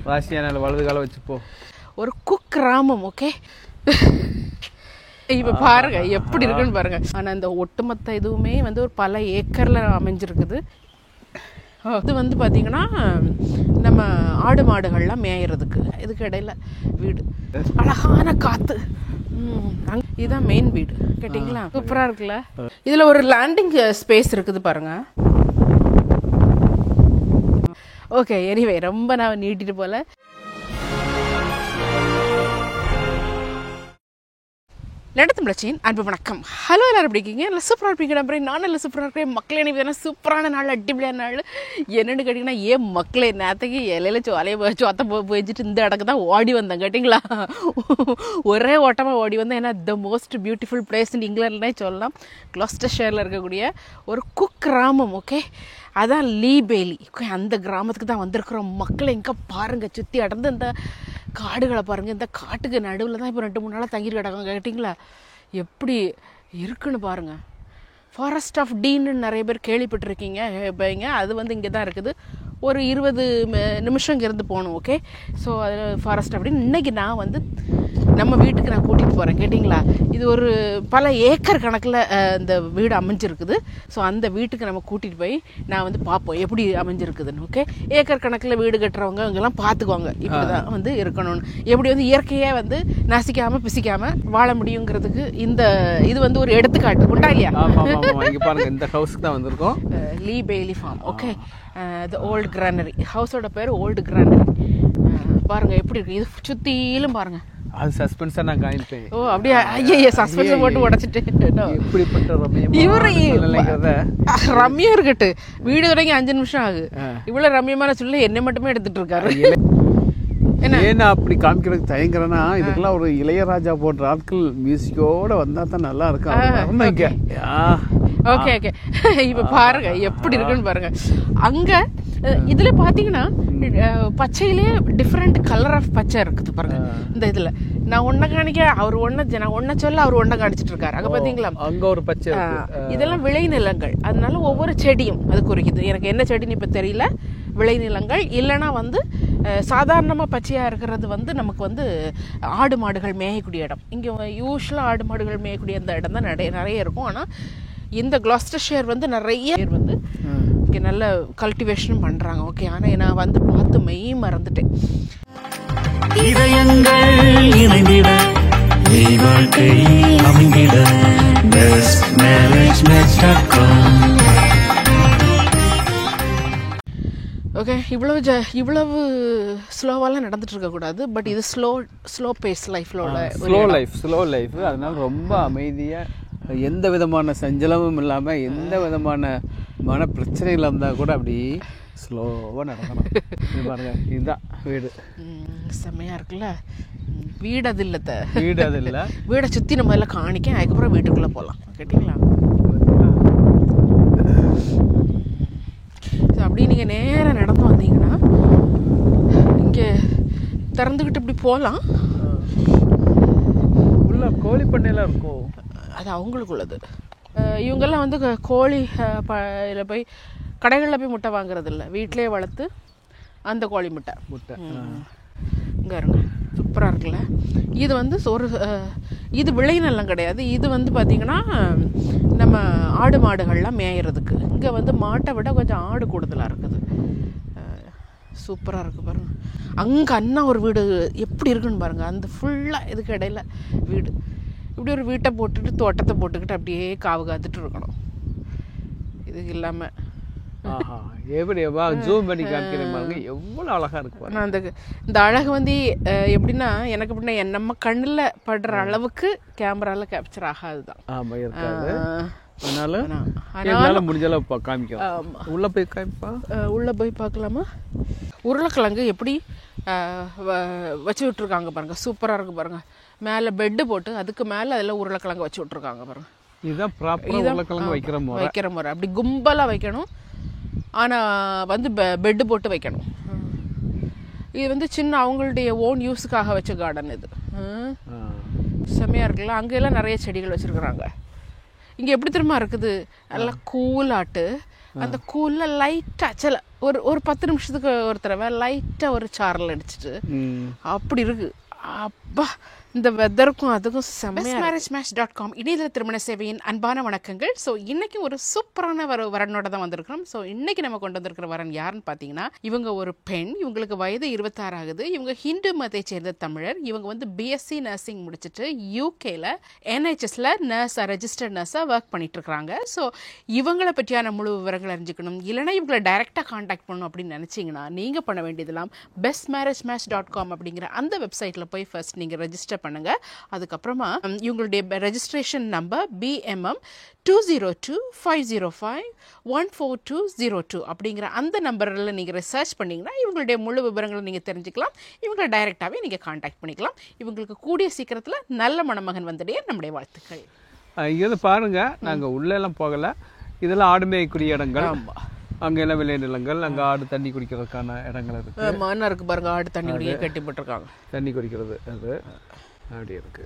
ராசியான வலது கால வச்சு போ. ஒரு குக்கிராமம். ஓகே, இப்போ பாருங்க எப்படி இருக்குன்னு பாருங்க. ஆனால் இந்த ஒட்டுமொத்த இதுவுமே வந்து ஒரு பல ஏக்கரில் அமைஞ்சிருக்குது. இது வந்து பார்த்தீங்கன்னா நம்ம ஆடு மாடுகள்லாம் மேயறதுக்கு. இதுக்கு இடையில வீடு, அழகான காற்று. இதுதான் மெயின் வீடு. கேட்டிங்களா? சூப்பராக இருக்குல்ல. இதில் ஒரு லேண்டிங் ஸ்பேஸ் இருக்குது பாருங்க. ஓகே, எனிவே ரொம்ப நான் நீட்டிட்டு போல. லண்டத்தின் அன்பு வணக்கம். ஹலோ, எல்லாரும் எப்படி இருக்கீங்க? நல்லா சூப்பராக இருப்பீங்க நம்புறேன். நானும் நல்லா சூப்பராக இருக்கேன். மக்களே எனக்கு சூப்பரான நாள், அடிப்படையான நாள். என்னென்னு கேட்டிங்கன்னா, ஏன் மக்களே நேரத்துக்கு இலையில சோலையை சோத்த போயிட்டு இந்த இடக்கு தான் ஓடி வந்தேன். கேட்டிங்களா? ஒரே ஓட்டமாக ஓடி வந்தேன். ஏன்னா the most beautiful place in இங்கிலாண்ட்னே சொல்லலாம். கிளாஸ்டர்ஷையரில் இருக்கக்கூடிய ஒரு குக்கிராமம். ஓகே, அதான் லீ பேலி. ஓகே, அந்த கிராமத்துக்கு தான் வந்திருக்கிறோம். மக்களை எங்கே பாருங்கள், சுற்றி அடர்ந்து இந்த காடுகளை பாருங்கள். இந்த காட்டுக்கு நடுவில் தான் இப்போ 2-3 நாளாக தங்கிட்டு கிடக்காங்க. கேட்டிங்களா? எப்படி இருக்குன்னு பாருங்கள். ஃபாரஸ்ட் ஆஃப் டீன்னு நிறைய பேர் கேள்விப்பட்டிருக்கீங்க. அது வந்து இங்கே தான் இருக்குது. ஒரு 20 நிமிஷம் இங்கேருந்து போகணும். ஓகே, ஸோ அதில் ஃபாரஸ்ட் அப்படின்னு இன்றைக்கி நான் வந்து நம்ம வீட்டுக்கு நான் கூட்டிகிட்டு போகிறேன். கேட்டிங்களா? இது ஒரு பல ஏக்கர் கணக்கில் இந்த வீடு அமைஞ்சிருக்குது. ஸோ அந்த வீட்டுக்கு நம்ம கூட்டிகிட்டு போய் நான் வந்து பார்ப்போம் எப்படி அமைஞ்சிருக்குதுன்னு. ஓகே, ஏக்கர் கணக்கில் வீடு கட்டுறவங்க இங்கெல்லாம் பார்த்துக்குவாங்க. இப்படி தான் வந்து இருக்கணும்னு, எப்படி வந்து இயற்கையாக வந்து நசிக்காமல் பிசிக்காமல் வாழ முடியுங்கிறதுக்கு இந்த இது வந்து ஒரு எடுத்துக்காட்டு. உண்டா இல்லையா? இந்த ஹவுஸ்க்கு தான் வந்திருக்கோம். Lee Bailey farm. Okay, the old granary. ஹவுஸோட பேர் ஓல்டு கிரானரி. பாருங்கள் எப்படி இருக்குது. இது சுற்றிலும் பாருங்கள். அது சஸ்பென்ஸாக நான் காமிப்பேன். ஓ அப்படியே? ஐயா, சஸ்பென்ஸை போட்டு உடச்சிட்டு எப்படிப்பட்ட இவரு ரம்யா இருக்கட்டு. வீடு தொடங்கி 5 நிமிஷம் ஆகுது. இவ்வளவு ரம்யமான சொல்லி என்ன மட்டுமே எடுத்துட்டு இருக்காரு. ஏன்னா அப்படி காமிக்கிறதுக்கு தயங்குறேன்னா, இதுக்கெல்லாம் ஒரு இளையராஜா போன்ற ஆட்கள் மியூசிக்கோட வந்தா தான் நல்லா இருக்கும். ஓகே ஓகே, இப்ப பாருங்க எப்படி இருக்குன்னு பாருங்க. அங்க இதுல பாத்தீங்கன்னா பச்சையிலே டிஃப்ரெண்ட் கலர் ஆஃப் பச்சை இருக்குது பாருங்க. இந்த இதுல நான் ஒன்ன காணிக்க, அவர் ஒன்ன சொல்ல அவர் ஒன்ன காணிச்சிட்டு இருக்காரு. அங்க பாத்தீங்களா? அங்க ஒரு பச்சை. இதெல்லாம் விளைநிலங்கள். அதனால ஒவ்வொரு செடியும் அது குறிக்குது. எனக்கு என்ன செடின்னு இப்ப தெரியல. விளைநிலங்கள் இல்லைன்னா வந்து சாதாரணமாக பச்சையாக இருக்கிறது வந்து நமக்கு வந்து ஆடு மாடுகள் மேயக்கூடிய இடம். இங்கே யூஸ்வலாக ஆடு மாடுகள் மேயக்கூடிய அந்த இடம் தான் நிறைய இருக்கும். ஆனால் இந்த கிளாஸ்டர்ஷையர் வந்து நிறைய பேர் வந்து இங்கே நல்ல கல்டிவேஷனும் பண்ணுறாங்க. ஓகே, ஆனால் நான் வந்து பார்த்து மெய் மறந்துட்டேன். ஓகே, இவ்வளவு ஸ்லோவாலாம் நடந்துட்டு இருக்கக்கூடாது. பட் இது ஸ்லோ பேஸ் ஸ்லோ லைஃப். அதனால ரொம்ப அமைதியாக, எந்த விதமான சஞ்சலமும் இல்லாமல், எந்த விதமான மன பிரச்சனைகள் இருந்தால் கூட அப்படி ஸ்லோவாக நடக்கணும். பாருங்க, இதுதான் வீடு. செம்மையாக இருக்குல்ல. வீடு அது இல்லை, வீடை சுற்றி நம்ம எல்லாம் காணிக்க, அதுக்கப்புறம் வீட்டுக்குள்ளே போகலாம். கேட்டிங்களா? அப்படி நீங்கள் நேராக நடந்து வந்தீங்கன்னா இங்கே திறந்துக்கிட்டு இப்படி போகலாம். உள்ள கோழி பண்ணையெல்லாம் இருக்கும். அது அவங்களுக்குள்ளது. இவங்கெல்லாம் வந்து கோழி இதில் போய் கடைகளில் போய் முட்டை வாங்குறது இல்லை, வீட்டிலே வளர்த்து அந்த கோழி முட்டை. இங்கே இருங்க, சூப்பராக இருக்குல்ல. இது வந்து இது விளைநிலம் கிடையாது. இது வந்து பார்த்திங்கன்னா நம்ம ஆடு மாடுகள்லாம் மேயறதுக்கு. இங்கே வந்து மாட்டை விட கொஞ்சம் ஆடு கூடுதலாக இருக்குது. சூப்பராக இருக்குது பாருங்கள். அங்கே அண்ணா ஒரு வீடு எப்படி இருக்குன்னு பாருங்கள். அந்த ஃபுல்லாக இதுக்கு இடையில வீடு. இப்படி ஒரு வீட்டை போட்டுட்டு தோட்டத்தை போட்டுக்கிட்டு அப்படியே காவு காத்துட்டு இருக்கணும். இதுக்கு இல்லாமல் ஜூம் பண்ணி காமிக்கிறேன், எவ்வளோ அழகாக இருக்கு. நான் இந்த அழகு வந்து எப்படின்னா, எனக்கு எப்படின்னா நம்ம கண்ணில் படுற அளவுக்கு கேமராவில் கேப்சர் ஆகாது தான். அதனால முடிஞ்ச அளவு காமிக்கலாம். உள்ள போய் பார்க்கலாமா? உருளைக்கிழங்கு எப்படி வச்சு விட்டுருக்காங்க பாருங்க. சூப்பராக இருக்கு பாருங்க. மேலே பெட்டு போட்டு அதுக்கு மேலே அதில் உருளைக்கிழங்கு வச்சு விட்டுருக்காங்க பாருங்க. இதுதான் உருளைக்கிழங்கு வைக்கிற முறை. அப்படி கும்பலாக வைக்கணும். ஆனால் வந்து பெட்டு போட்டு வைக்கணும். இது வந்து சின்ன அவங்களுடைய ஓன் யூஸுக்காக வச்ச கார்டன் இது. செம்மையாக இருக்குல்ல. அங்கெல்லாம் நிறைய செடிகள் வச்சுருக்குறாங்க. இங்கே எப்படி திரும்ப இருக்குது, நல்லா கூலாட்டு அந்த கூலில் லைட்டாக சில ஒரு 10 நிமிஷத்துக்கு ஒரு தடவை லைட்டாக ஒரு சாரல் அடிச்சிட்டு அப்படி இருக்கு. அப்பா இந்த வெதருக்கும் அதுக்கும் bestmarriagematch.com இணையதள திருமண சேவையின் அன்பான வணக்கங்கள். ஸோ இன்னைக்கு ஒரு சூப்பரான வரனோட தான் வந்திருக்கிறோம். ஸோ இன்னைக்கு நம்ம கொண்டு வந்திருக்கிற வரன் யாருன்னு பார்த்தீங்கன்னா, இவங்க ஒரு பெண். இவங்களுக்கு வயது 26 ஆகுது. இவங்க ஹிந்து மதத்தை சேர்ந்த தமிழர். இவங்க வந்து பிஎஸ்சி நர்சிங் முடிச்சுட்டு யூகேல NHSல ரெஜிஸ்டர்ட் நர்ஸாக ஒர்க் பண்ணிட்டு இருக்கிறாங்க. ஸோ இவங்களை பற்றியான முழு விவரங்கள் அறிஞ்சிக்கணும், இல்லைனா இவங்களை டைரெக்டாக காண்டாக்ட் பண்ணணும் அப்படின்னு நினச்சிங்கன்னா நீங்கள் பண்ண வேண்டியதெல்லாம் bestmarriagematch.com அப்படிங்கிற அந்த வெப்சைட்டில் போய் ஃபர்ஸ்ட் நீங்கள் ரெஜிஸ்டர் பண்ணுங்க. அதுக்கப்புறமா இவங்களுடைய ரெஜிஸ்ட்ரேஷன் நம்பர் BMM 2025051420 அப்படிங்கிற அந்த நம்பரில் நீங்கள் ரிசர்ச் பண்ணிங்கன்னா இவங்களுடைய முழு விவரங்களை நீங்கள் தெரிஞ்சுக்கலாம். இவங்களை டைரெக்டாகவே நீங்கள் காண்டாக்ட் பண்ணிக்கலாம். இவங்களுக்கு கூடிய சீக்கிரத்தில் நல்ல மணமகன் வந்துடைய நம்முடைய வாழ்த்துக்கள். இது பாருங்கள், நாங்கள் உள்ளெல்லாம் போகலை. இதெல்லாம் ஆடு மேய்க்கூடிய இடங்கள். அங்கெல்லாம் விளை நிலங்கள், அங்கே ஆடு தண்ணி குடிக்கிறதுக்கான இடங்கள் இருக்குது. மண்ணா இருக்குது பாருங்க, ஆடு தண்ணி குடிக்க கட்டி போட்டிருக்காங்க. தண்ணி குடிக்கிறது அது அப்படி இருக்கு.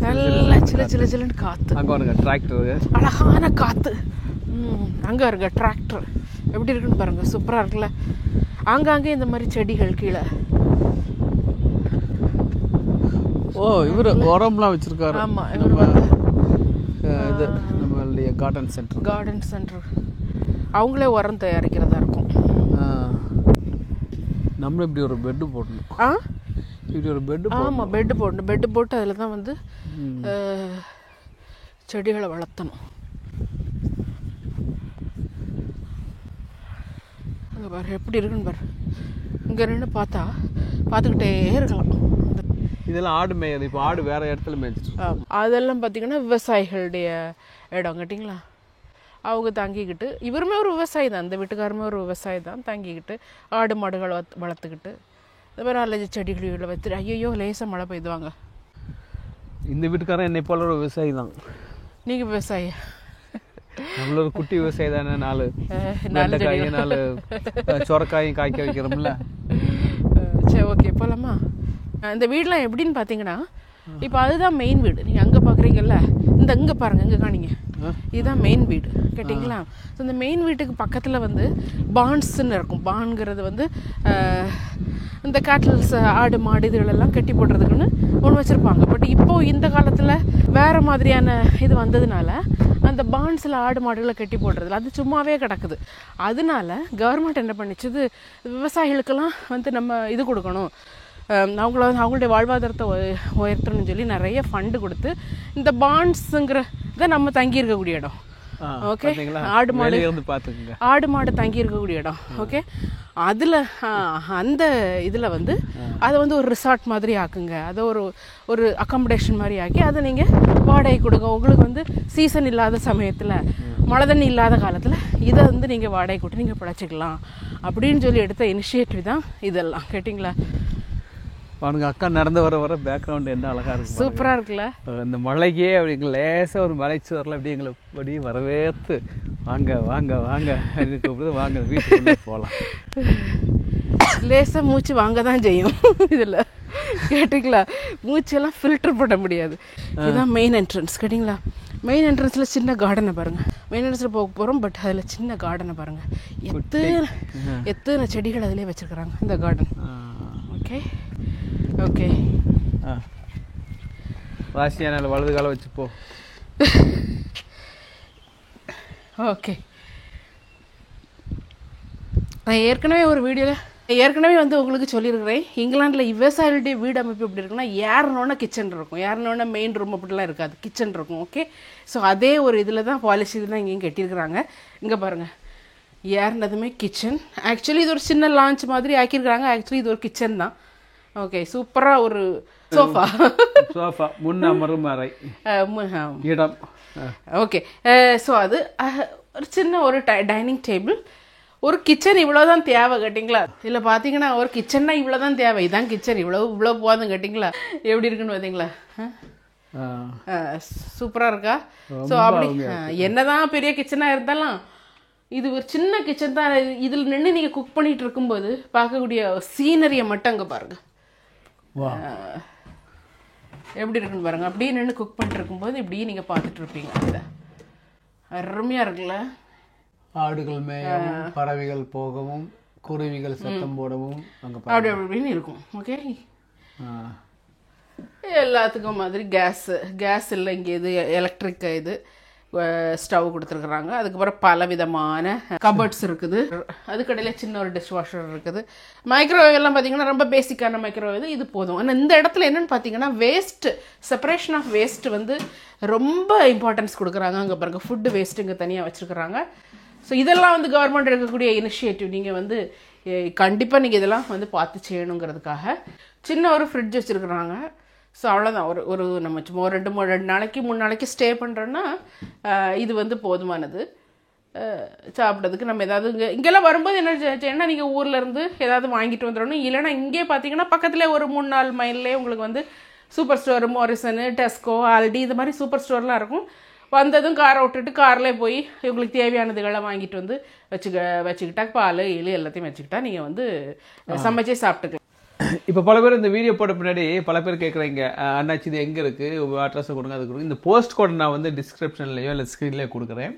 நல்லா சில்லுன்னு காற்று. அங்கே வருங்க டிராக்டரு, அழகான காற்று. அங்கே இருங்க டிராக்டர் எப்படி இருக்குன்னு பாருங்க, சூப்பராக இருக்குல்ல. ஆங்காங்கே இந்த மாதிரி செடிகள் கீழே. ஓ, இவர் உரம்லாம் வச்சுருக்காரு. ஆமாம், இவர் வந்து இது நம்மளுடைய கார்டன் சென்டர். அவங்களே உரம் தயாரிக்கிறதா இருக்கும். நம்மளும் இப்படி ஒரு பெட்டு போடணும். இப்படி ஒரு பெட்டு. ஆமாம், பெட்டு போடணும். பெட்டு போட்டு அதில் தான் வந்து செடிகளை வளர்த்தணும். அங்கே பாரு எப்படி இருக்குன்னு பாரு. இங்கே நின்று பார்த்துக்கிட்டே இருக்கலாம். இதெல்லாம் ஆடு மேயுது. இப்போ ஆடு வேறு இடத்துல மேய்ச்சிட்டு. அதெல்லாம் பார்த்திங்கன்னா விவசாயிகளுடைய இடம் கேட்டிங்களா. அவங்க தங்கிக்கிட்டு, இவருமே ஒரு விவசாயி தான், அந்த வீட்டுக்காரமே ஒரு விவசாயி தான், தங்கிக்கிட்டு ஆடு மாடுகளை வளர்த்துக்கிட்டு இந்த மாதிரி நல்ல செடிகளை வைத்து. ஐயோ லேசாக மழை பெய்துவாங்க. இந்த வீட்டுக்காரன் என்னை போல ஒரு விவசாயி தான். நீங்கள் விவசாயி? நம்மள ஒரு குட்டி விவசாயி தானே. 4 வெண்டைக்காயும் 4 சொரக்காயும் காய்க்க வைக்கிறோம்ல. சரி, ஓகே போகலாமா? இந்த வீடெலாம் எப்படின்னு பார்த்தீங்கன்னா, இப்போ அதுதான் மெயின் வீடு. நீங்கள் அங்கே பார்க்குறீங்கல்ல, இங்கே பாருங்கள், இங்கே காணிங்க, இதுதான் மெயின் வீடு கேட்டிங்களா. ஸோ இந்த மெயின் வீட்டுக்கு பக்கத்தில் வந்து பான்ஸ்ன்னு இருக்கும். பான்ங்கிறது வந்து இந்த கேட்டல்ஸ், ஆடு மாடு இதுகளெல்லாம் கட்டி போடுறதுக்குன்னு ஒன்று வச்சுருப்பாங்க. பட் இப்போது இந்த காலத்தில் வேறு மாதிரியான இது வந்ததுனால அந்த பான்ஸில் ஆடு மாடுகளை கட்டி போடுறதில்ல, அது சும்மாவே கிடக்குது. அதனால கவர்மெண்ட் என்ன பண்ணிச்சுது, விவசாயிகளுக்கெல்லாம் வந்து நம்ம இது கொடுக்கணும், அவங்களுடைய வாழ்வாதாரத்தை உயர்த்தணும்னு சொல்லி நிறைய ஃபண்டு கொடுத்து இந்த பாண்ட்ஸுங்கிற இதை நம்ம தங்கி இருக்கக்கூடிய இடம். ஓகே, ஆடு மாடு தங்கி இருக்கக்கூடிய இடம். ஓகே, அதில் அந்த இதில் வந்து அதை வந்து ஒரு ரிசார்ட் மாதிரி ஆக்குங்க, அதை ஒரு அக்காமடேஷன் மாதிரி ஆக்கி அதை நீங்கள் வாடகை கொடுங்க. உங்களுக்கு வந்து சீசன் இல்லாத சமயத்தில், மழை தண்ணி இல்லாத காலத்தில் இதை வந்து நீங்கள் வாடகை கொடுத்து நீங்கள் பிழைச்சிக்கலாம் அப்படின்னு சொல்லி எடுத்த இனிஷியேட்டிவ் தான் இதெல்லாம் கேட்டிங்களா. அவனுங்க அக்கா நடந்து வர பேக்ரவுண்ட் என்ன அழகாக இருக்குது, சூப்பராக இருக்குல்ல. இந்த மழைக்கே அப்படி லேசாக ஒரு மலைச்சு வரல, அப்படி எங்களை அப்படியே வரவேற்று வாங்க வாங்க வாங்க கூப்பிடுது, வாங்க வீட்டுக்குள்ளே போகலாம். லேசாக மூச்சு வாங்க தான் செய்யும் இதில் கேட்டிங்களா. மூச்செல்லாம் ஃபில்டர் பண்ண முடியாது. இதுதான் மெயின் என்ட்ரன்ஸ் கேட்டிங்களா. மெயின் என்ட்ரன்ஸில் சின்ன கார்டனை பாருங்கள். மெயின் என்ட்ரன்ஸில் போக போகிறோம், பட் அதில் சின்ன கார்டனை பாருங்கள். எத்தனை செடிகள் அதிலே வச்சுருக்குறாங்க இந்த கார்டன். ஓகே ஓகே, ராசியான வலது காலம் வச்சுப்போ. ஓகே, நான் ஏற்கனவே வந்து உங்களுக்கு சொல்லியிருக்கிறேன், இங்கிலாண்டில் விவசாயிகளுடைய வீடு அமைப்பு எப்படி இருக்குன்னா, ஏறணுன்னா கிச்சன் இருக்கும், ஏறணுன்னா மெயின் ரூம் அப்படிலாம் இருக்காது, கிச்சன் இருக்கும். ஓகே, ஸோ அதே ஒரு இதில் தான் பாலிசி தான் இங்கேயும் கட்டியிருக்கிறாங்க. இங்கே பாருங்கள், ஏறினதுமே கிச்சன். ஆக்சுவலி இது ஒரு சின்ன லான்ச் மாதிரி ஆக்கியிருக்கிறாங்க. ஆக்சுவலி இது ஒரு கிச்சன் தான். ஓகே, சூப்பராக ஒரு சோஃபா முன் அமரும் அறை இடம். ஓகே, ஸோ அது ஒரு சின்ன ஒரு டைனிங் டேபிள், ஒரு கிச்சன். இவ்வளோதான் தேவை கேட்டிங்களா. இல்லை பார்த்தீங்கன்னா ஒரு கிச்சன்னா இவ்வளோதான் தேவை. இதான் கிச்சன், இவ்வளோ போதும் கேட்டிங்களா. எப்படி இருக்குன்னு பார்த்தீங்களா, சூப்பராக இருக்கா. ஸோ அப்படி என்னதான் பெரிய கிச்சனாக இருந்தாலும் இது ஒரு சின்ன கிச்சன் தான். இதில் நின்று நீங்கள் குக் பண்ணிகிட்டு இருக்கும்போது பார்க்கக்கூடிய சீனரியை மட்டும் அங்கே பாருங்கள். எப்படி இருக்குன்னு பாருங்கள். அப்படியே நின்று குக் பண்ணிட்டு இருக்கும்போது இப்படியே நீங்கள் பார்த்துட்டு இருப்பீங்க. இதை அருமையாக இருக்குல்ல. ஆடுகள் மேயவும் பறவைகள் போகவும் குருவிகள் சத்தம் போடவும் அங்கே அப்படி அப்படின்னு இருக்கும். ஓகே, எல்லாத்துக்கும் மாதிரி கேஸ் இல்லை இங்கே. இது எலக்ட்ரிக் இது ஸ்டவ் கொடுத்துருக்குறாங்க. அதுக்கப்புறம் பல விதமான கபர்ட்ஸ் இருக்குது. அதுக்கடையில் சின்ன ஒரு டிஷ் வாஷர் இருக்குது. மைக்ரோவேவ் எல்லாம் பார்த்தீங்கன்னா ரொம்ப பேசிக்கான மைக்ரோவேவ் இது போதும். ஆனால் இந்த இடத்துல என்னென்னு பார்த்தீங்கன்னா வேஸ்ட் செப்பரேஷன் ஆஃப் வேஸ்ட் வந்து ரொம்ப இம்பார்ட்டன்ஸ் கொடுக்குறாங்க. அங்கே பாருங்க ஃபுட்டு வேஸ்ட்டு இங்கே தனியாக வச்சுருக்குறாங்க. ஸோ இதெல்லாம் வந்து கவர்மெண்ட் எடுக்கக்கூடிய இனிஷியேட்டிவ். நீங்கள் வந்து கண்டிப்பாக நீங்கள் இதெல்லாம் வந்து பார்த்து செய்யணுங்கிறதுக்காக சின்ன ஒரு ஃப்ரிட்ஜ் வச்சுருக்குறாங்க. ஸோ அவ்வளோதான். ஒரு நம்ம சும்மா ஒரு 2 நாளைக்கு 3 நாளைக்கு ஸ்டே பண்ணுறோன்னா இது வந்து போதுமானது. சாப்பிட்றதுக்கு நம்ம ஏதாவது இங்கெல்லாம் வரும்போது என்ன செய்யணும்னா நீங்கள் ஊர்லேருந்து ஏதாவது வாங்கிட்டு வந்துடணும். இல்லைன்னா இங்கே பார்த்தீங்கன்னா பக்கத்தில் ஒரு 3-4 மைல்லே உங்களுக்கு வந்து சூப்பர் ஸ்டோரு, மோரிசனு, டெஸ்கோ, ஆல்டி இது மாதிரி சூப்பர் ஸ்டோர்லாம் இருக்கும். வந்ததும் காரை விட்டுட்டு கார்லேயே போய் உங்களுக்கு தேவையானதுகளை வாங்கிட்டு வந்து வச்சுக்கிட்டா பால் எல்லாத்தையும் வச்சுக்கிட்டா நீங்கள் வந்து சமைச்சே சாப்பிட்டுக்கலாம். இப்போ பல பேர் இந்த வீடியோ போட்ட பின்னாடி பல பேர் கேட்குறீங்க, அண்ணாச்சி இது எங்கே இருக்குது, அட்ரஸை கொடுங்க, அது கொடுங்க. இந்த போஸ்ட் கோட் நான் வந்து டிஸ்கிரிப்ஷன்லையோ இல்லை ஸ்க்ரீன்லேயோ கொடுக்குறேன்.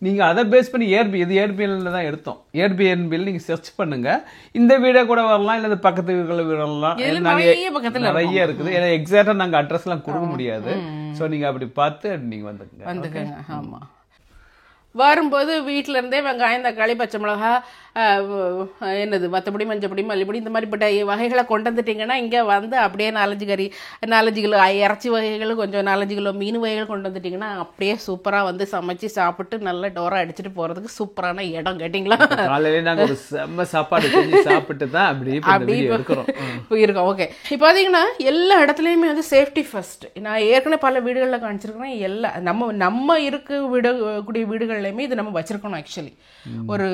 நீங்கள் அதை பேஸ் பண்ணி ஏர்பிஎன்ல தான் எடுத்தோம். ஏர்பிஎன்பியில் நீங்கள் சர்ச் பண்ணுங்கள். இந்த வீடியோ கூட வரலாம், இல்லை இந்த பக்கத்து வரலாம். நிறைய இருக்குது. ஏன்னா எக்ஸாக்டாக நாங்கள் அட்ரஸ்லாம் கொடுக்க முடியாது. ஸோ நீங்கள் அப்படி பார்த்து நீங்கள் வந்துக்கங்க. ஆமாம், வரும்போது வீட்டிலேருந்தே வெங்காயம், தக்காளி, பச்சை மிளகா, என்னது மற்றபடி மஞ்சப்பொடி, மல்லிப்பொடி இந்த மாதிரிப்பட்ட வகைகளை கொண்டு வந்துட்டிங்கன்னா இங்கே வந்து அப்படியே 4-5 கிலோ இறைச்சி வகைகள், கொஞ்சம் 4-5 கிலோ மீன் வகைகள் கொண்டு வந்துட்டிங்கன்னா அப்படியே சூப்பராக வந்து சமைச்சு சாப்பிட்டு நல்லா டோரா அடிச்சுட்டு போகிறதுக்கு சூப்பரான இடம். கேட்டிங்களா? காலையிலே நாங்கள் ஒரு செம்ம சாப்பாடு சாப்பிட்டு தான் அப்படி இருக்கோம். ஓகே, இப்போ பார்த்தீங்கன்னா எல்லா இடத்துலையுமே வந்து சேஃப்டி ஃபர்ஸ்ட். நான் ஏற்கனவே பல வீடுகளில் காமிச்சிருக்கிறேன். எல்லா நம்ம கூடிய வீடுகள்லையுமே இது நம்ம வச்சுருக்கணும். ஆக்சுவலி ஒரு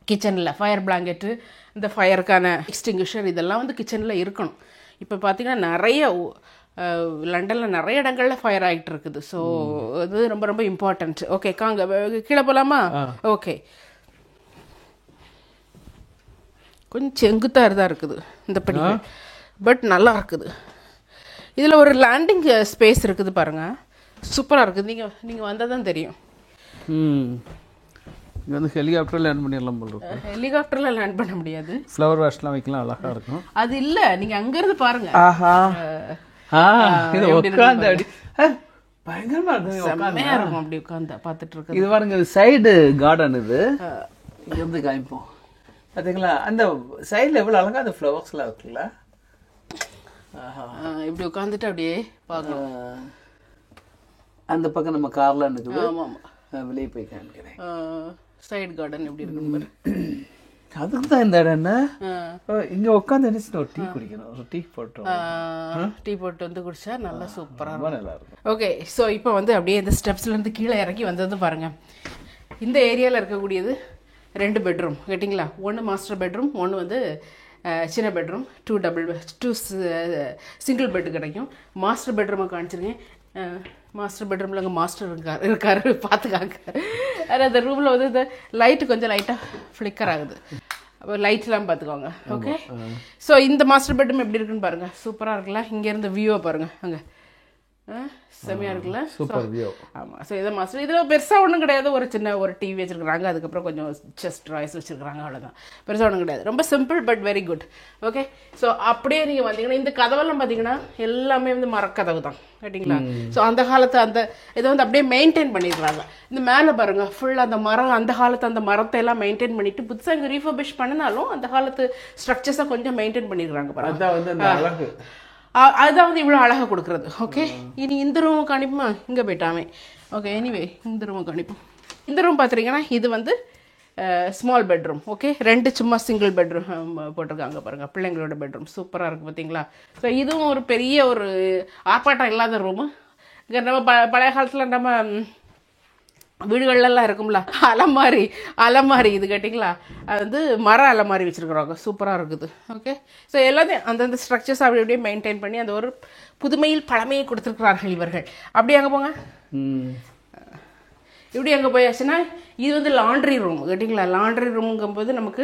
கிச்சனில் ஃபயர் பிளாங்கெட்டு, இந்த ஃபயருக்கான எக்ஸ்டிங்விஷர் இதெல்லாம் வந்து கிச்சனில் இருக்கணும். இப்போ பார்த்தீங்கன்னா நிறைய லண்டனில் நிறைய இடங்களில் ஃபயர் ஆகிட்டு இருக்குது. ஸோ இது ரொம்ப ரொம்ப இம்பார்ட்டன்ட். ஓகே, கீழே போகலாமா? ஓகே, கொஞ்சம் செங்குத்தாக தான் இருக்குது இந்த படி, பட் நல்லா இருக்குது. இதில் ஒரு லேண்டிங் ஸ்பேஸ் இருக்குது பாருங்கள், சூப்பராக இருக்குது. நீங்கள் வந்தால் தான் தெரியும். இங்கே வந்து ஹெலிகாப்டரில் லேண்ட் பண்ணிடலாம் போல இருக்கும். ஹெலிகாப்டரில் லேண்ட் பண்ண முடியாது. ஃப்ளவர் வாஷ்லாம் வைக்கலாம், அழகாக இருக்கும். அது இல்லை, நீங்கள் அங்கேருந்து பாருங்க. இது உட்காந்து அப்படி பயங்கரமாக இருக்கும், செம்மையாக இருக்கும் அப்படி உட்காந்து பார்த்துட்டு இருக்கு. இது பாருங்க, சைடு கார்டன். இது இங்கேருந்து காமிப்போம் பார்த்தீங்களா? அந்த சைடில் எவ்வளோ அழகாக அந்த ஃப்ளவர்ஸ்லாம் இருக்குல்ல. இப்படி உட்காந்துட்டு அப்படியே பார்க்கலாம். அந்த பக்கம் நம்ம கார்லாம் இருக்குது. ஆமாம், வெளியே போய் காமிக்கிறேன். சைடு கார்டன் எப்படி இருக்கு? அதுக்கு தான் இந்த இடம். என்ன இங்கே உட்காந்து என்ன ஒரு டீ குடிக்கணும், ஒரு டீ போட்டு வந்து குடிச்சா நல்லா சூப்பராக நல்லா இருக்கும். ஓகே, ஸோ இப்போ வந்து அப்படியே இந்த ஸ்டெப்ஸ்லேருந்து கீழே இறக்கி வந்தது பாருங்க. இந்த ஏரியாவில் இருக்கக்கூடியது 2 பெட்ரூம். கேட்டிங்களா? 1 மாஸ்டர் பெட்ரூம், 1 வந்து சின்ன பெட்ரூம். 2 சிங்கிள் பெட்டு கிடைக்கும். மாஸ்டர் பெட்ரூமை காமிச்சிருக்கேன். மாஸ்டர் பெட்ரூமில் அங்கே மாஸ்டர் இருக்காரு பார்த்துக்காங்க. அந்த ரூமில் வந்து இந்த லைட்டு கொஞ்சம் லைட்டாக ஃப்ளிக்கர் ஆகுது. அப்போ லைட்லாம் பார்த்துக்கோங்க. ஓகே, ஸோ இந்த மாஸ்டர் பெட்ரூம் எப்படி இருக்குன்னு பாருங்கள். சூப்பராக இருக்குல்ல? இங்கேருந்து வியூவை பாருங்கள். அங்கே செம்மையாக இருக்குல்ல? Super view. ஆமாம், ஸோ இதை மாஸ்டர் இதில் பெருசாக ஒன்றும் கிடையாது. ஒரு சின்ன ஒரு டிவி வச்சுருக்குறாங்க, அதுக்கப்புறம் கொஞ்சம் செஸ்ட் ட்ராய்ஸ் வச்சுருக்குறாங்க, அவ்வளோதான். பெருசாக ஒன்றும் கிடையாது. ரொம்ப simple but very good. Okay, so அப்படியே நீங்கள் வந்தீங்கன்னா இந்த கதவெல்லாம் பார்த்தீங்கன்னா எல்லாமே வந்து மரக்கதவு தான். கேட்டிங்களா? ஸோ அந்த காலத்து இதை வந்து அப்படியே மெயின்டைன் பண்ணிடுறாங்க. இந்த மேலே பாருங்கள், ஃபுல்லாக அந்த மரம், அந்த காலத்து அந்த மரத்தை எல்லாம் மெயின்டைன் பண்ணிட்டு புதுசாக இங்கே ரீஃபர்பிஷ் பண்ணினாலும் அந்த காலத்து ஸ்ட்ரக்சர்ஸை கொஞ்சம் மெயின்டைன் பண்ணிடுறாங்க பாருங்க. அதுதான் வந்து இவ்வளோ அழகாக கொடுக்குறது. ஓகே, இனி இந்த ரூம் காணிப்புமா? இங்கே போயிட்டாமே. ஓகே, எனிவே இந்த ரூமை காணிப்போம். இந்த ரூம் பார்த்துட்டிங்கன்னா இது வந்து ஸ்மால் பெட்ரூம். ஓகே, 2 சும்மா சிங்கிள் பெட்ரூம் போட்டிருக்காங்க பாருங்கள். பிள்ளைங்களோட பெட்ரூம் சூப்பராக இருக்குது பார்த்தீங்களா? ஸோ இதுவும் ஒரு பெரிய ஒரு ஆர்ப்பாட்டம் இல்லாத ரூமு. இங்கே நம்ம பழைய காலத்தில் நம்ம வீடுகள்லாம் இருக்கும்ல அலமாரி இது. கேட்டிங்களா? அது வந்து மர அலமாரி வச்சுருக்குறாங்க, சூப்பராக இருக்குது. ஓகே, ஸோ எல்லாத்தையும் அந்தந்த ஸ்ட்ரக்சர்ஸ் அப்படி அப்படியே மெயின்டைன் பண்ணி அந்த ஒரு புதுமையில் பழமையை கொடுத்துருக்கிறார்கள் இவர்கள். அப்படி அங்கே போங்க. இப்படி அங்கே போயாச்சுன்னா இது வந்து லாண்ட்ரி ரூம் கேட்டிங்களா. லாண்ட்ரி ரூமுங்கும்போது நமக்கு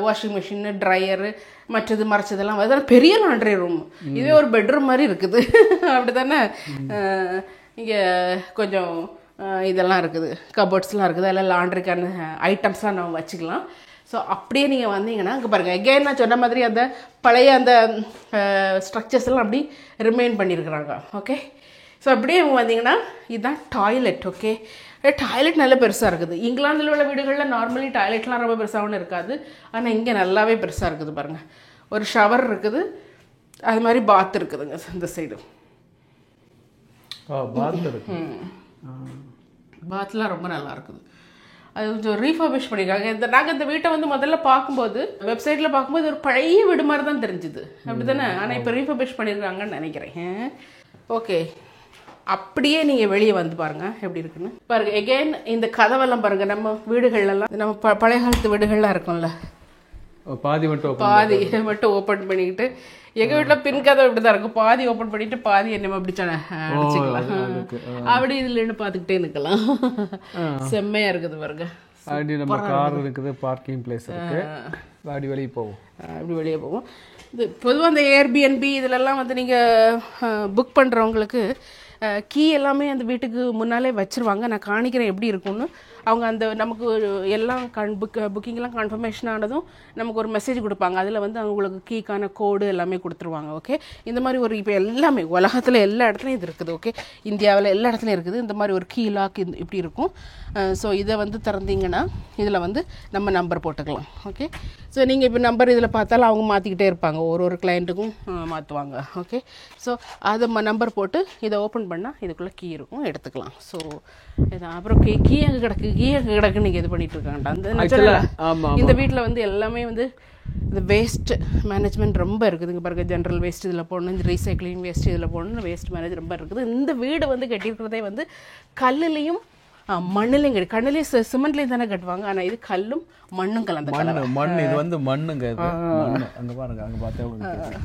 வாஷிங் மிஷின், ட்ரையரு, மற்றது மறைச்சதெல்லாம் அதெல்லாம் பெரிய லாண்ட்ரி ரூம். இதே ஒரு பெட்ரூம் மாதிரி இருக்குது. அப்படி தானே. இங்கே கொஞ்சம் இதெல்லாம் இருக்குது, கபோர்ட்ஸ்லாம் இருக்குது, அதில் லாண்ட்ரிக்கான ஐட்டம்ஸ்லாம் நம்ம வச்சுக்கலாம். ஸோ அப்படியே நீங்கள் வந்தீங்கன்னா அங்கே பாருங்கள், எகெயின் நான் சொன்ன மாதிரி அந்த பழைய அந்த ஸ்ட்ரக்சர்ஸ்லாம் அப்படி ரிமைன் பண்ணியிருக்கிறாங்க. ஓகே, ஸோ அப்படியே அவங்க வந்தீங்கன்னா இதுதான் டாய்லெட். ஓகே, டாய்லெட் நல்ல பெருசாக இருக்குது. இங்கிலாந்தில் உள்ள வீடுகளில் நார்மலி டாய்லெட்லாம் ரொம்ப பெருசாகவும் இருக்காது, ஆனால் இங்கே நல்லாவே பெருசாக இருக்குது பாருங்கள். ஒரு ஷவர் இருக்குது, அது மாதிரி பாத் இருக்குதுங்க இந்த சைடு. பாத்லாம் ரொம்ப நல்லா இருக்குது. அது கொஞ்சம் ரீஃபர்பிஷ் பண்ணியிருக்காங்க. நாங்கள் இந்த வீட்டை வந்து முதல்ல பார்க்கும்போது வெப்சைட்டில் பார்க்கும்போது ஒரு பழைய வீடு மாதிரி தான் தெரிஞ்சுது, அப்படி தானே. ஆனால் இப்போ ரீஃபர்பிஷ் பண்ணியிருக்காங்கன்னு நினைக்கிறேன். ஓகே, அப்படியே நீங்கள் வெளியே வந்து பாருங்கள் எப்படி இருக்குன்னு பாருங்கள். எகெயின் இந்த கதவெல்லாம் பாருங்கள், நம்ம வீடுகள்லாம் நம்ம பழைய காலத்து வீடுகள்லாம் இருக்கும்ல, பாதி மட்டும் ஓப்பன் பண்ணிக்கிட்டு. எங்கள் வீட்டில் பின் கதவை இப்படி தான் இருக்கும், பாதி ஓப்பன் பண்ணிட்டு பாதி நம்ம அப்படி அடிச்சுக்கலாம். அப்படி இதில் நின்று பார்த்துக்கிட்டே நிற்கலாம். செம்மையாக இருக்குது பாருங்க. அப்படி நம்ம கார் இருக்குது, பார்க்கிங் பிளேஸ் இருக்குது, அப்படி வெளியே போவோம். அப்படி வெளியே போவோம். இது பொதுவாக அந்த ஏர்பிஎன்பி இதிலெல்லாம் வந்து நீங்கள் புக் பண்ணுறவங்களுக்கு கீ எல்லாமே அந்த வீட்டுக்கு முன்னாலே வச்சுருவாங்க. நான் காணிக்கிறேன் எப்படி இருக்கும்னு. அவங்க அந்த நமக்கு எல்லாம் புக்கிங்லாம் கன்ஃபர்மேஷன் ஆனதும் நமக்கு ஒரு மெசேஜ் கொடுப்பாங்க. அதில் வந்து அவங்களுக்கு கீக்கான கோடு எல்லாமே கொடுத்துருவாங்க. ஓகே, இந்த மாதிரி ஒரு இப்போ எல்லாமே உலகத்தில் எல்லா இடத்துலையும் இது இருக்குது. ஓகே, இந்தியாவில் எல்லா இடத்துலையும் இருக்குது இந்த மாதிரி ஒரு கீ லாக் இப்படி இருக்கும். ஸோ இதை வந்து திறந்தீங்கன்னா இதில் வந்து நம்ம நம்பர் போட்டுக்கலாம். ஓகே, ஸோ நீங்கள் இப்போ நம்பர் இதில் பார்த்தாலும் அவங்க மாற்றிக்கிட்டே இருப்பாங்க, ஒரு கிளைண்ட்டுக்கும் மாற்றுவாங்க. ஓகே, ஸோ அதை நம்பர் போட்டு இதை ஓப்பன் பண்ணால் இதுக்குள்ளே கீ இருக்கும், எடுத்துக்கலாம். ஸோ இதான் அப்புறம் கீ அங்கே கிடக்கு, கீ அங்கே கிடக்குன்னு நீங்கள் இது பண்ணிகிட்டு இருக்காங்கடா. அந்த இந்த வீட்டில் வந்து எல்லாமே வந்து இந்த வேஸ்ட் மேனேஜ்மெண்ட் ரொம்ப இருக்குதுங்க பாருங்கள். ஜென்ரல் வேஸ்ட் இதில் போடணும், இந்த ரீசைக்ளிங் வேஸ்ட் இதில் போடணும், வேஸ்ட் மேனேஜ் ரொம்ப இருக்குது. இந்த வீடு வந்து கட்டியிருக்கிறதே வந்து கல்லுலேயும் மண்ணுலையும் கட்டி, கண்ணுலேயும் சிமெண்ட்லேயும் தானே கட்டுவாங்க. ஆனால் இது கல்லும் மண்ணும் கலந்த மண். இது வந்து மண்ணுங்க. அங்கே பாருங்க, அங்கே பார்த்தா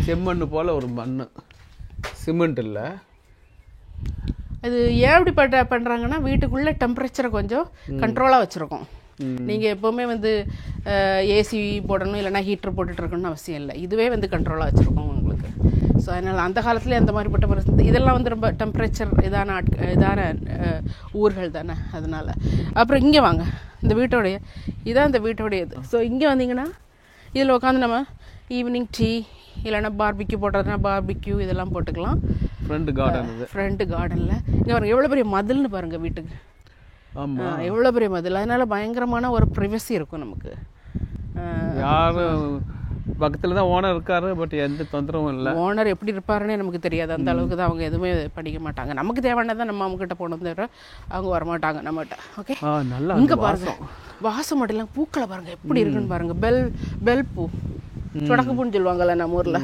செம்மண்ணு போல் ஒரு மண், சிமெண்ட் இல்லை. அது ஏன் இப்படி பண்ணுறாங்கன்னா வீட்டுக்குள்ளே டெம்பரேச்சரை கொஞ்சம் கண்ட்ரோலாக வச்சுருக்கோம். நீங்கள் எப்போவுமே வந்து ஏசி போடணும் இல்லைனா ஹீட்டர் போட்டுட்டு இருக்கணும்னு அவசியம் இல்லை, இதுவே வந்து கண்ட்ரோலாக வச்சுருக்கோம் உங்களுக்கு. ஸோ அதனால் அந்த காலத்துலேயே அந்த மாதிரிப்பட்ட பரிస్థితి. இதெல்லாம் வந்து ரொம்ப டெம்பரேச்சர் இதான ஊர்கள் தானே, அதனால். அப்புறம் இங்கே வாங்க, இந்த வீட்டோடைய இதான் இந்த வீட்டோடைய இது. ஸோ இங்கே வந்தீங்கன்னா இதில் உட்காந்து நம்ம ஈவினிங் டீ இல்லைனா பார்பிக்யூ போடுறதுனா பார்பிக்யூ இதெல்லாம் போட்டுக்கலாம். ஃப்ரண்ட் கார்டனில் இங்கே பாருங்கள் எவ்வளோ பெரிய மதில்னு பாருங்கள் வீட்டுக்கு. எவ்வளோ பெரிய மதில், அதனால் பயங்கரமான ஒரு ப்ரைவசி இருக்கும் நமக்கு. யாரும் பக்கத்தில் தான் ஓனர் இருக்காரு, பட் எந்த தொந்தரவும் இல்லை. ஓனர் எப்படி இருப்பாருன்னே நமக்கு தெரியாது, அந்த அளவுக்கு தான் அவங்க எதுவுமே படிக்க மாட்டாங்க. நமக்கு தேவையானதான் நம்ம அவங்ககிட்ட போனோம் தவிர அவங்க வரமாட்டாங்க நம்மகிட்ட. ஓகே, நல்லா இங்கே பாருங்க, வாசம் மட்டும் இல்லை, பூக்களை பாருங்கள் எப்படி இருக்குன்னு பாருங்கள். பெல் பூ, சொடக்கு பூன்னு சொல்லுவாங்கள்ல நம்ம ஊரில்.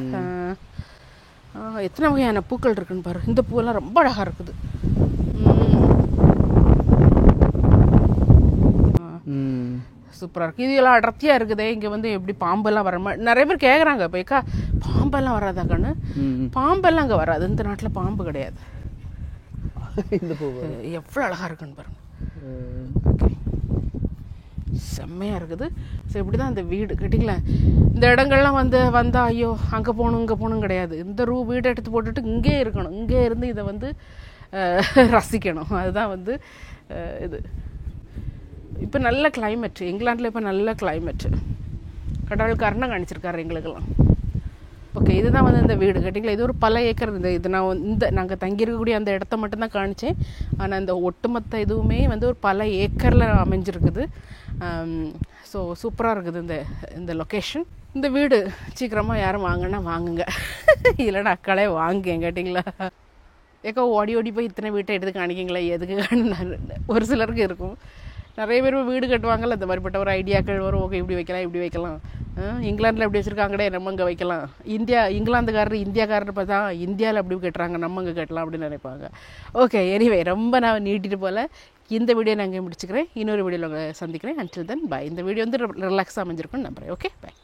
எத்தனை வகையான பூக்கள் இருக்குன்னு பாரு. இந்த பூவெல்லாம் ரொம்ப அழகாக இருக்குது. சூப்பராக இருக்குது. இதெல்லாம் அடர்த்தியாக இருக்குதே. இங்கே வந்து எப்படி பாம்பெல்லாம் வர நிறைய பேர் கேட்குறாங்க, போய்க்கா பாம்பெல்லாம் வராதா கண்ணு? பாம்பெல்லாம் அங்கே வராது, இந்த நாட்டில் பாம்பு கிடையாது. இந்த பூ எவ்வளோ அழகாக இருக்குன்னு பாருங்க. செம்மையாக இருக்குது. ஸோ இப்படி தான் இந்த வீடு கேட்டிங்களா. இந்த இடங்கள்லாம் வந்தால் ஐயோ அங்கே போகணும் இங்கே போகணும் கிடையாது. இந்த வீடை எடுத்து போட்டுட்டு இங்கே இருக்கணும், இங்கே இருந்து இதை வந்து ரசிக்கணும். அதுதான் வந்து இது. இப்போ நல்ல கிளைமேட் இங்கிலாண்டில், இப்போ நல்ல கிளைமேட்டு. கடவுள் கருணை காணிச்சிருக்காரு எங்களுக்கெல்லாம். ஓகே, இதுதான் வந்து இந்த வீடு கேட்டிங்களா. இது ஒரு பல ஏக்கர். இது நான் நாங்கள் தங்கியிருக்கக்கூடிய அந்த இடத்த மட்டும்தான் காணித்தேன். ஆனால் இந்த ஒட்டுமொத்த இதுவுமே வந்து ஒரு பல ஏக்கரில் அமைஞ்சிருக்குது. ஸோ சூப்பராக இருக்குது இந்த லொக்கேஷன். இந்த வீடு சீக்கிரமாக யாரும் வாங்கினா வாங்குங்க, இல்லைன்னா அக்காலே வாங்குங்க கேட்டிங்களா. ஏக்கா ஓடி போய் இத்தனை வீட்டை எடுத்து காணிக்கிங்களா எதுக்கு ஒரு சிலருக்கு இருக்கும். நிறைய பேர் வீடு கட்டுவாங்கள்ல, இந்த மாதிரிப்பட்ட ஒரு ஐடியாக்கள் வரும். ஓகே, இப்படி வைக்கலாம். இங்கிலாந்தில் எப்படி வச்சுருக்காங்களே, நம்ம இங்கே வைக்கலாம். இங்கிலாந்துக்காரர் இந்தியாக்காரர் பார்த்தா இந்தியாவில் அப்படி கட்டுறாங்க, நம்ம இங்கே கட்டலாம் அப்படின்னு நினைப்பாங்க. ஓகே, எனிவே ரொம்ப நான் நீட்டிட்டு போல் இந்த வீடியோ நான் இங்கே முடிச்சுக்கிறேன். இன்னொரு வீடியோவில் உங்களை சந்திக்கிறேன். அன்டில் தென் பாய். இந்த வீடியோ வந்து ரிலாக்ஸாக அமைஞ்சிருக்குன்னு நம்புகிறேன். ஓகே, பாய்.